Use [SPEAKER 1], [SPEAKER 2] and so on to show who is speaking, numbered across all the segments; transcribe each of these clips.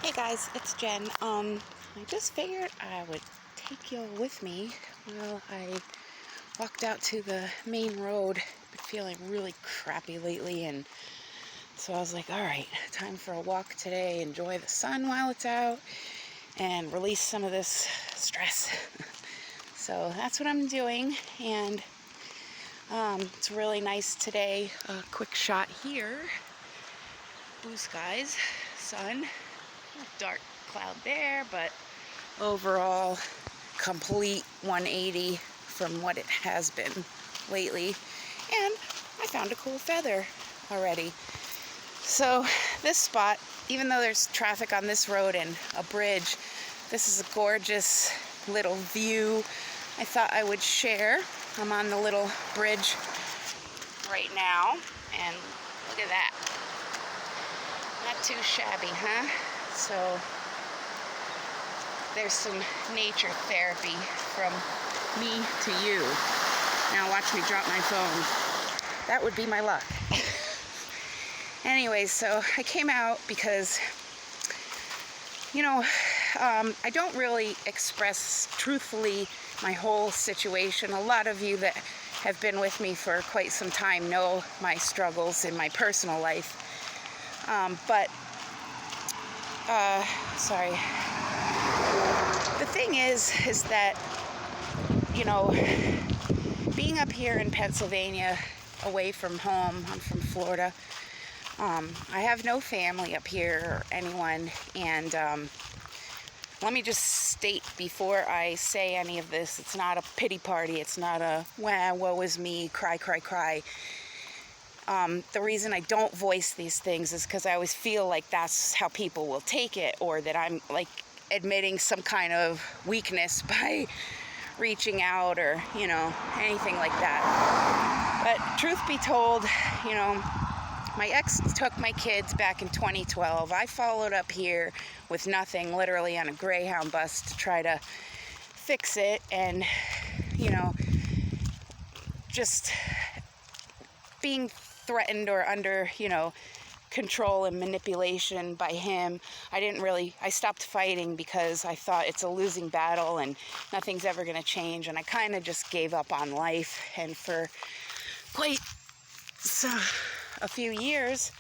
[SPEAKER 1] Hey guys, it's Jen. I just figured I would take you with me while I walked out to the main road. I've been feeling really crappy lately, and so I was like, all right, time for a walk today. Enjoy the sun while it's out and release some of this stress. So that's what I'm doing, and it's really nice today. A quick shot here. Blue skies, sun, dark cloud there, but overall complete 180 from what it has been lately. And I found a cool feather already. So this spot, even though there's traffic on this road and a bridge, this is a gorgeous little view I thought I would share. I'm on the little bridge right now, and look at that. Not too shabby, huh? So there's some nature therapy from me to you. Now watch me drop my phone. That would be my luck. Anyways, so I came out because, I don't really express truthfully my whole situation. A lot of you that have been with me for quite some time know my struggles in my personal life. Sorry. The thing is that, being up here in Pennsylvania, away from home, I'm from Florida, I have no family up here or anyone, and let me just state before I say any of this, it's not a pity party, it's not a, woe is me, cry, cry, cry. The reason I don't voice these things is because I always feel like that's how people will take it, or that I'm like admitting some kind of weakness by reaching out, or anything like that. But truth be told, my ex took my kids back in 2012. I followed up here with nothing, literally on a Greyhound bus, to try to fix it, and just being threatened or under control and manipulation by him. I stopped fighting because I thought it's a losing battle and nothing's ever going to change, and I kind of just gave up on life. And for quite a few years,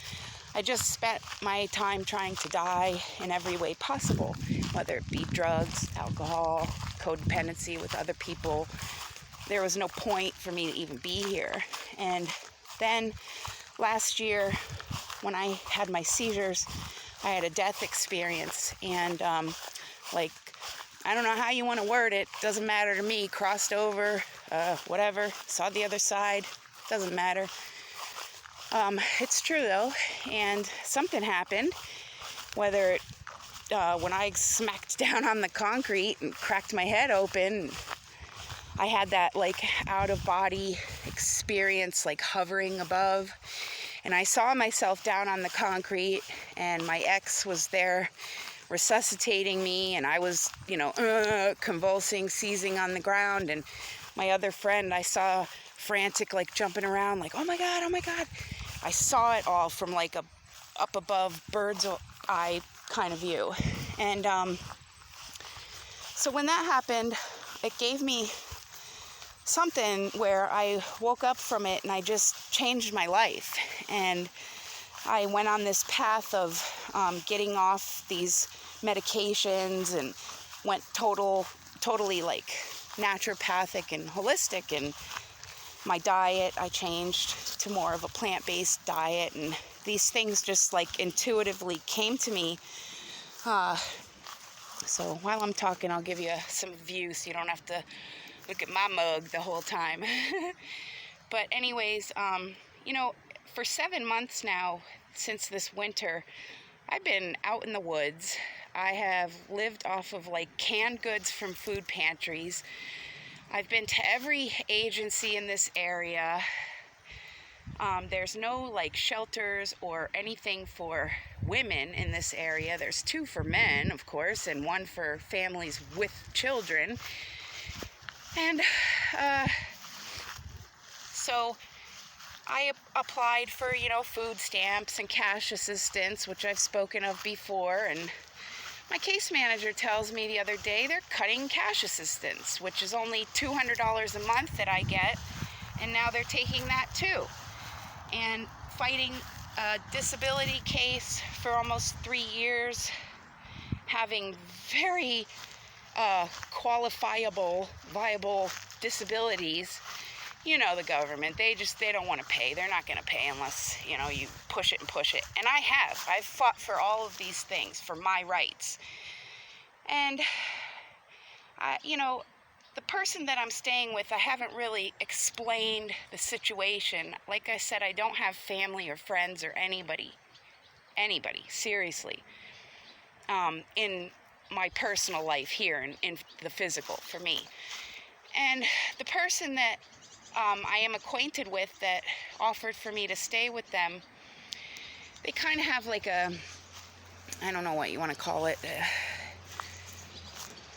[SPEAKER 1] I just spent my time trying to die in every way possible, whether it be drugs, alcohol, codependency with other people. There was no point for me to even be here. And then last year, when I had my seizures, I had a death experience, and I don't know how you want to word it, doesn't matter to me, crossed over, whatever, saw the other side, doesn't matter. It's true though, and something happened, whether it, when I smacked down on the concrete and cracked my head open, I had that out of body experience, hovering above, and I saw myself down on the concrete, and my ex was there resuscitating me, and I was convulsing, seizing on the ground, and my other friend I saw frantic, jumping around, oh my god, oh my god. I saw it all from a up above bird's eye kind of view. And so when that happened, it gave me something where I woke up from it, and I just changed my life. And I went on this path of getting off these medications, and went totally naturopathic and holistic. And my diet, I changed to more of a plant-based diet, and these things just intuitively came to me. So while I'm talking, I'll give you some view so you don't have to look at my mug the whole time. But anyways, for 7 months now, since this winter, I've been out in the woods. I have lived off of canned goods from food pantries. I've been to every agency in this area. There's no shelters or anything for women in this area. There's 2 for men, of course, and 1 for families with children. And so I applied for, food stamps and cash assistance, which I've spoken of before, and My case manager tells me the other day they're cutting cash assistance, which is only $200 a month that I get, and now they're taking that too. And fighting a disability case for almost 3 years, having very qualifiable, viable disabilities. You know, the government, they don't want to pay. They're not going to pay unless, you know, you push it and push it. And I've fought for all of these things, for my rights. And, you know, the person that I'm staying with, I haven't really explained the situation. Like I said, I don't have family or friends or anybody, seriously, in my personal life here, in the physical, for me. And the person that I am acquainted with that offered for me to stay with them, they kind of have like a, I don't know what you want to call it,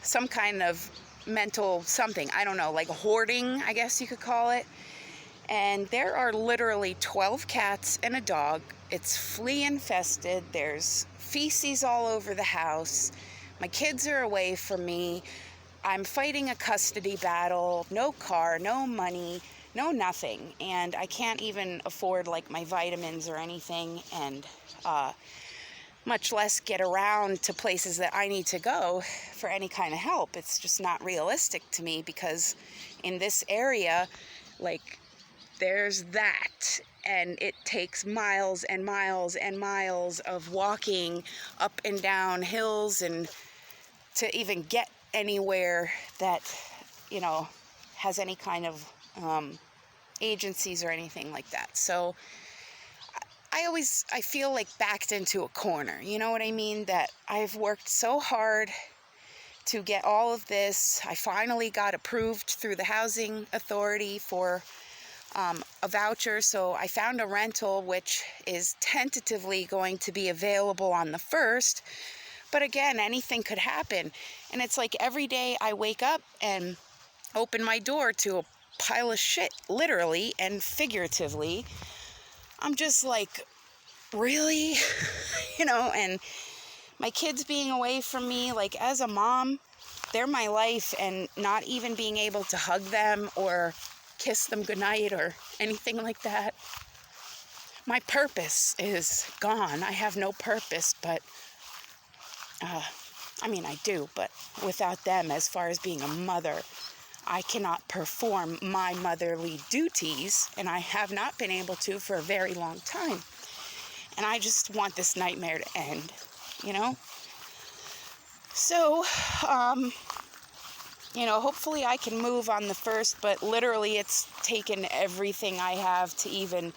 [SPEAKER 1] some kind of mental something, I don't know, like hoarding, I guess you could call it. And there are literally 12 cats and a dog. It's flea infested. There's feces all over the house. My kids are away from me. I'm fighting a custody battle, no car, no money, no nothing, and I can't even afford like my vitamins or anything, and much less get around to places that I need to go for any kind of help. It's just not realistic to me, because in this area, like, there's that, and it takes miles and miles and miles of walking up and down hills and to even get anywhere that, you know, has any kind of agencies or anything like that. So I feel like backed into a corner, you know what I mean? That I've worked so hard to get all of this. I finally got approved through the housing authority for a voucher, so I found a rental which is tentatively going to be available on the 1st. But again, anything could happen. And it's like every day I wake up and open my door to a pile of shit, literally and figuratively. I'm just like, really? You know, and my kids being away from me, like, as a mom, they're my life, and not even being able to hug them or kiss them goodnight or anything like that. My purpose is gone. I have no purpose, but I mean, I do, but without them, as far as being a mother, I cannot perform my motherly duties, and I have not been able to for a very long time. And I just want this nightmare to end, you know? So, you know, hopefully I can move on the 1st, but literally it's taken everything I have to even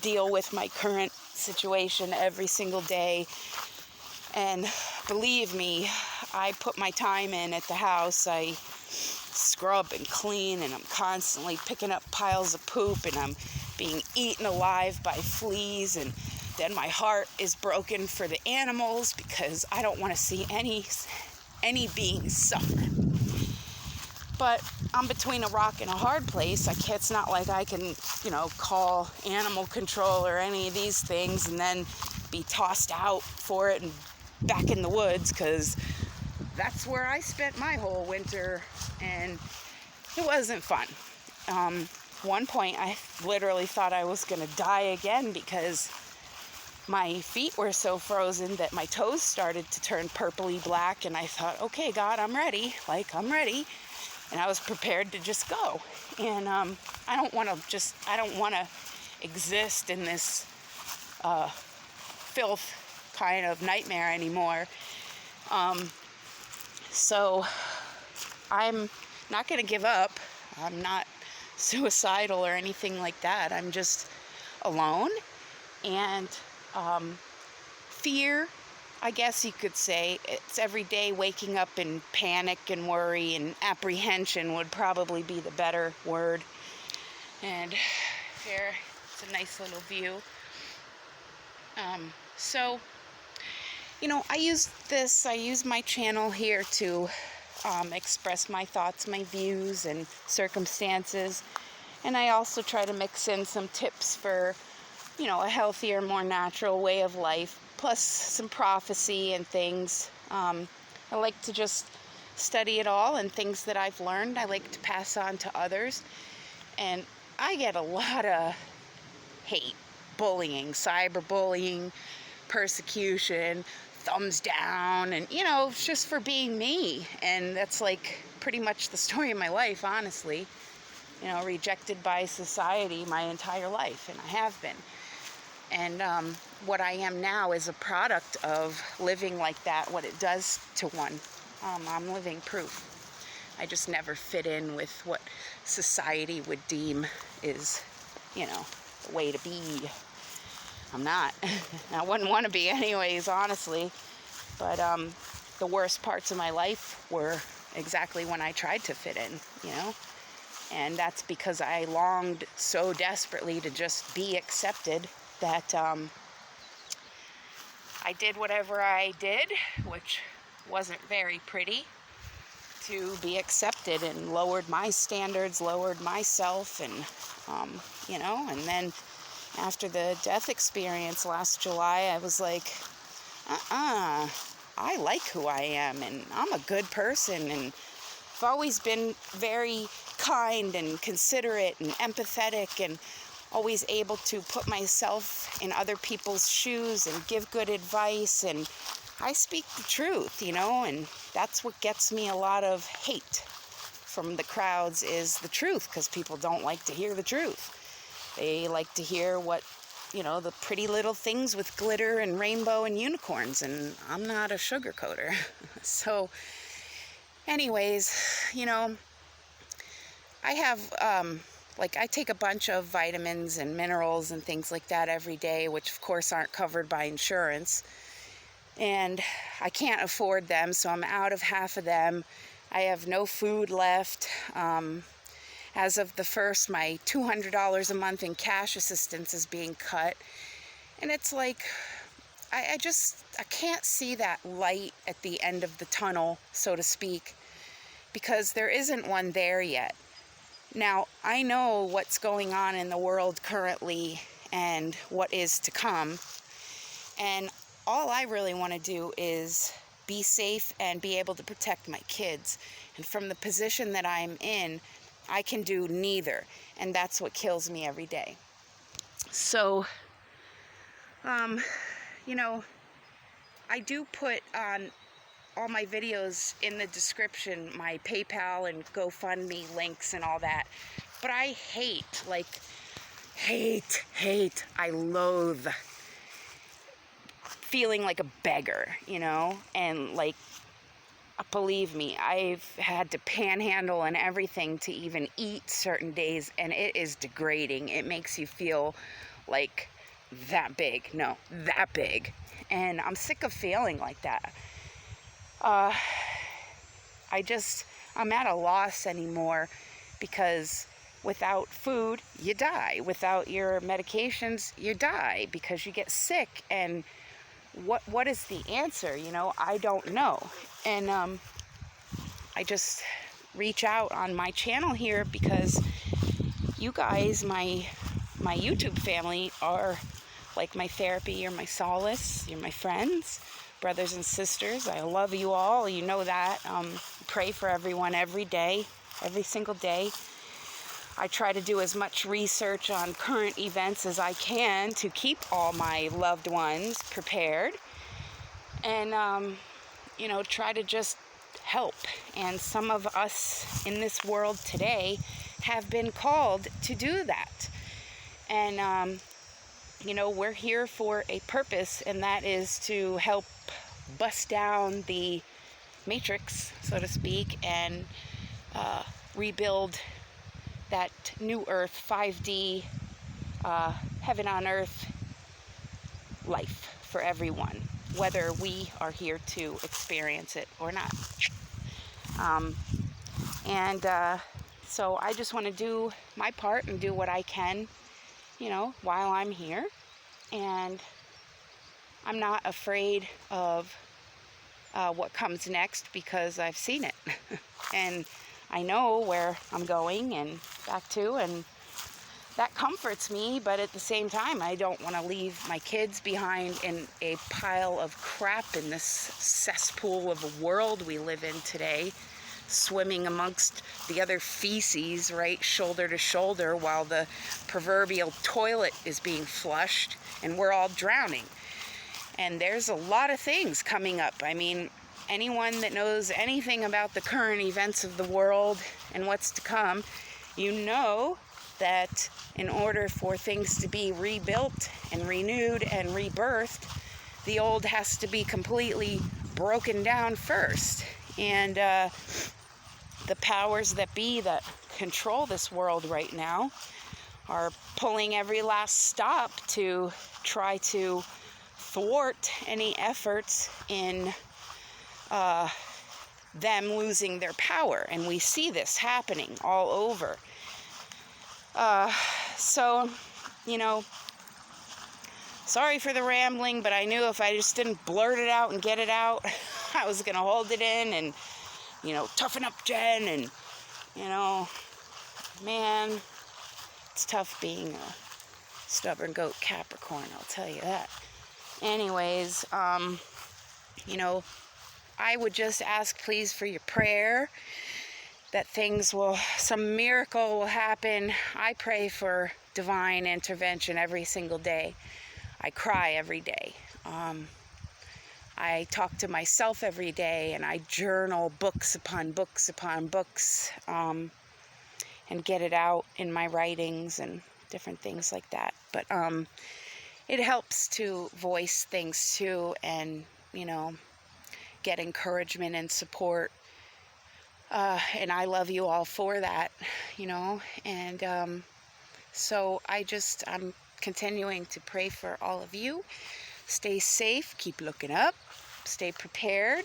[SPEAKER 1] deal with my current situation every single day. And believe me, I put my time in at the house. I scrub and clean, and I'm constantly picking up piles of poop, and I'm being eaten alive by fleas, and then my heart is broken for the animals because I don't want to see any beings suffer. But I'm between a rock and a hard place. It's not like I can, you know, call animal control or any of these things and then be tossed out for it and back in the woods, because that's where I spent my whole winter, and it wasn't fun. One point I literally thought I was going to die again, because my feet were so frozen that my toes started to turn purpley black, and I thought, okay, God, I'm ready. Like, I'm ready. And I was prepared to just go. And I don't want to exist in this filth kind of nightmare anymore. So I'm not going to give up. I'm not suicidal or anything like that. I'm just alone, and fear, I guess you could say. It's every day waking up in panic and worry, and apprehension would probably be the better word. And here, it's a nice little view. So, you know, I use my channel here to express my thoughts, my views, and circumstances. And I also try to mix in some tips for, you know, a healthier, more natural way of life, plus some prophecy and things. I like to just study it all, and things that I've learned I like to pass on to others. And I get a lot of hate, bullying, cyberbullying, persecution, thumbs down, and it's just for being me. And that's like pretty much the story of my life, honestly. Rejected by society my entire life, and I have been. And what I am now is a product of living like that, what it does to one. I'm living proof. I just never fit in with what society would deem is, the way to be. I'm not. I wouldn't want to be anyways, honestly. But the worst parts of my life were exactly when I tried to fit in, And that's because I longed so desperately to just be accepted that I did whatever I did, which wasn't very pretty, to be accepted, and lowered my standards, lowered myself, and and then after the death experience last July, I was like, I like who I am, and I'm a good person, and I've always been very kind and considerate and empathetic, and always able to put myself in other people's shoes and give good advice, and I speak the truth, and that's what gets me a lot of hate from the crowds, is the truth, because people don't like to hear the truth. They like to hear what, the pretty little things with glitter and rainbow and unicorns, and I'm not a sugarcoater. So anyways, I have, I take a bunch of vitamins and minerals and things like that every day, which of course aren't covered by insurance. And I can't afford them, so I'm out of half of them. I have no food left. As of the 1st, my $200 a month in cash assistance is being cut. And it's like, I can't see that light at the end of the tunnel, so to speak, because there isn't one there yet. Now, I know what's going on in the world currently and what is to come, and all I really want to do is be safe and be able to protect my kids. And from the position that I'm in, I can do neither, and that's what kills me every day. So, I do put on all my videos in the description, my PayPal and GoFundMe links and all that. But I hate, I loathe feeling like a beggar, and believe me, I've had to panhandle and everything to even eat certain days, and it is degrading. It makes you feel like that big. No, that big. And I'm sick of feeling like that. I'm at a loss anymore, because without food, you die. Without your medications, you die because you get sick. And what is the answer? I don't know. And I just reach out on my channel here because you guys, my YouTube family, are like my therapy. You're my solace. You're my friends, brothers and sisters. I love you all. You know that. Pray for everyone every day, every single day. I try to do as much research on current events as I can to keep all my loved ones prepared, and try to just help. And some of us in this world today have been called to do that. And we're here for a purpose, and that is to help bust down the matrix, so to speak, and rebuild that new earth, 5D, heaven on earth life for everyone, whether we are here to experience it or not. So I just want to do my part and do what I can, while I'm here. And I'm not afraid of what comes next, because I've seen it. And I know where I'm going and back to, and that comforts me, but at the same time, I don't want to leave my kids behind in a pile of crap in this cesspool of a world we live in today, swimming amongst the other feces, right, shoulder to shoulder, while the proverbial toilet is being flushed and we're all drowning. And there's a lot of things coming up. I mean, anyone that knows anything about the current events of the world and what's to come, you know that in order for things to be rebuilt and renewed and rebirthed, the old has to be completely broken down first. And the powers that be that control this world right now are pulling every last stop to try to thwart any efforts in them losing their power. And we see this happening all over. So, you know, sorry for the rambling, but I knew if I just didn't blurt it out and get it out, I was going to hold it in and, you know, toughen up, Jen. And, you know, man, it's tough being a stubborn goat Capricorn, I'll tell you that. Anyways, you know, I would just ask, please, for your prayer that some miracle will happen. I pray for divine intervention every single day. I cry every day. I talk to myself every day, and I journal books upon books upon books, and get it out in my writings and different things like that. But it helps to voice things too, and, you know, get encouragement and support. And I love you all for that, you know. And so I'm continuing to pray for all of you. Stay safe, keep looking up, stay prepared.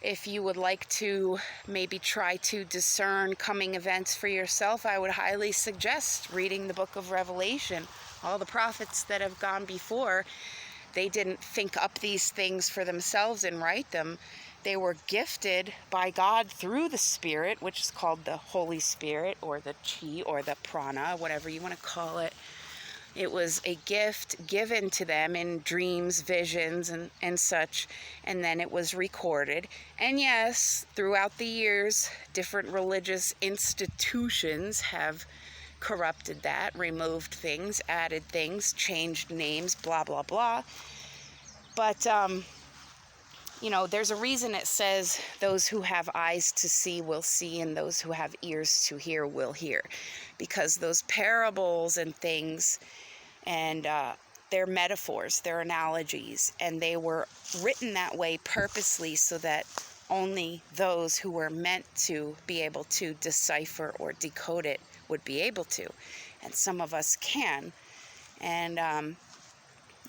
[SPEAKER 1] If you would like to maybe try to discern coming events for yourself, I would highly suggest reading the book of Revelation. All the prophets that have gone before, they didn't think up these things for themselves and write them. They were gifted by God through the Spirit, which is called the Holy Spirit, or the Chi, or the Prana, whatever you want to call it. It was a gift given to them in dreams, visions, and such, and then it was recorded. And yes, throughout the years, different religious institutions have corrupted that, removed things, added things, changed names, blah, blah, blah. But, you know, there's a reason it says those who have eyes to see will see, and those who have ears to hear will hear. Because those parables and things, and they're metaphors, they're analogies, and they were written that way purposely so that only those who were meant to be able to decipher or decode it would be able to. And some of us can. And,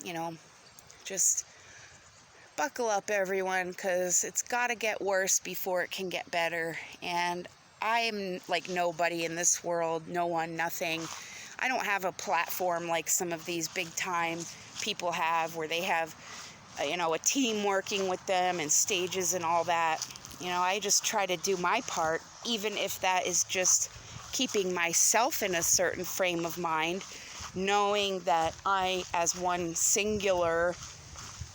[SPEAKER 1] you know, just buckle up, everyone, because it's got to get worse before it can get better. And I am like nobody in this world, no one, nothing. I don't have a platform like some of these big time people have, where they have, you know, a team working with them and stages and all that. You know, I just try to do my part, even if that is just keeping myself in a certain frame of mind, knowing that I, as one singular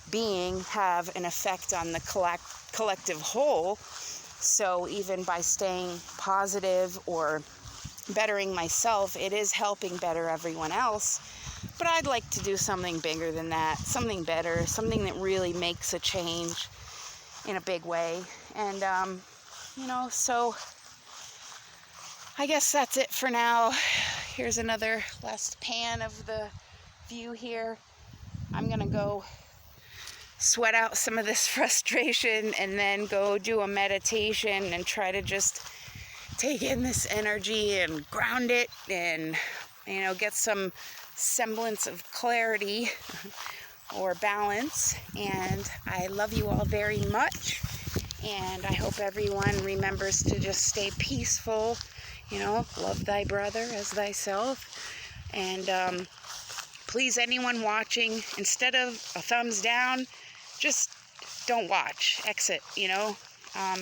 [SPEAKER 1] being, have an effect on the collective whole. So even by staying positive or bettering myself, it is helping better everyone else. But I'd like to do something bigger than that, something better, something that really makes a change in a big way. And, you know, so I guess that's it for now. Here's another last pan of the view here. I'm going to go sweat out some of this frustration and then go do a meditation and try to just take in this energy and ground it and, you know, get some semblance of clarity or balance. And I love you all very much, and I hope everyone remembers to just stay peaceful, you know, love thy brother as thyself. And please, anyone watching, instead of a thumbs down, just don't watch, exit, you know.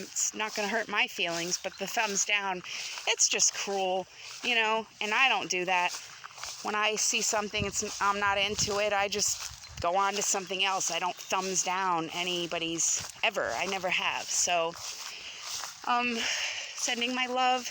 [SPEAKER 1] It's not going to hurt my feelings, but the thumbs down, it's just cruel, you know, and I don't do that. When I see something, I'm not into it, I just go on to something else. I don't thumbs down anybody's ever. I never have. So, sending my love